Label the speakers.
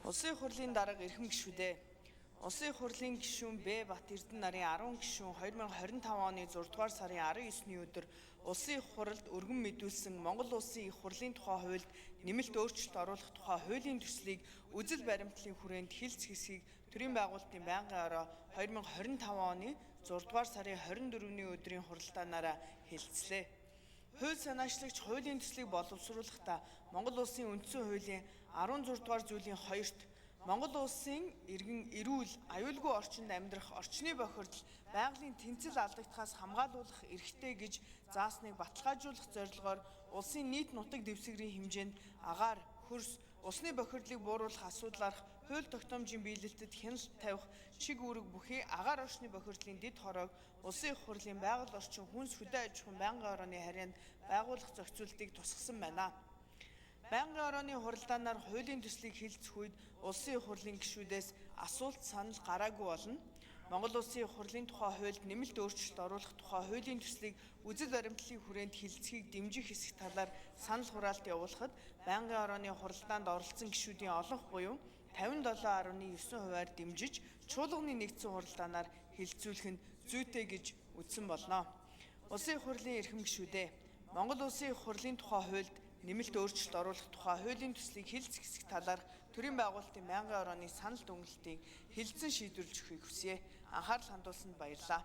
Speaker 1: Улсын хурлын дарга эрхэм гишүүдээ. Улсын хурлын гишүүн Б. Бат Эрдэнэ нарын 10 гишүүн 2025 оны 6 дугаар сарын 19-ний өдөр улсын хурлд өргөн мэдүүлсэн Монгол Улсын их хурлын тухай хуульд нэмэлт өөрчлөлт оруулах тухай хуулийн төслийг үзэл баримтлалын хүрээнд хэлц хэсгийг төрийн байгуулалтын байнгын ороо 2025 оны 6 дугаар сарын 24-ний өдрийн хуралдаанаараа хэлэлцлээ. Хууль санаачлагч хуулийн төслийг боловсруулахдаа Монгол Улсын үндсэн хуулийн 16 дугаар зүйлийн 2-т Монгол Улсын иргэн эрүүл, аюулгүй орчинд амьдрах орчны бохирдол байгалийн тэнцэл алдагдахаас хамгаалуулах эрхтэй гэж заасныг баталгаажуулах зорилгоор улсын нийт нутаг дэвсгэрийн хэмжээнд агаар, хөрс, усны бохирдлыг бууруулах асуудлаарх хууль тогтоомжийн биелэлтэд хяналт тавих чиг үүрэг бүхий агаар орчны бохирдлын дэд хороог улсын их хурлын байгаль орчин хүнс хөдөө аж ахуйн байнгын орооны харьяанд байгуулах зохицуултыг тусгасан байна. Байнгын орооны хуралдаанаар хуулийн төслийг хэлцэх үед улсын их хурлын гишүүдээс асуулт санал гараагүй болно. Монгол Улсын их хурлын тухай хуульд нэмэлт өөрчлөлт оруулах тухай хуулийн төслийг үзэл баримтлалын хүрээнд хэлцэхийг дэмжих хэсэг талаар санал хураалт явуулахад байнгын орооны хуралдаанд оролцсон гишүүдийн олонх буюу 57.9%-аар дэмжиж чуулганы нэгдсэн хуралдаанаар хэлэлцүүлэх нь зүйтэй гэж үзсэн болно. Улсын их хурлын эрхэм гишүүдээ. Монгол Улсын их хурлын тухай хуульд нэмэлт өөрчлөлт оруулах тухай хуулийн төслийг хэлцэх хэсэг талаарх төрийн байгуулалтын байнгын орооны санал дүгнэлтийг хэлэлцэн шийдвэрлэж өгөхийг хүсье. Анхаарал хандуулсанд баярлалаа.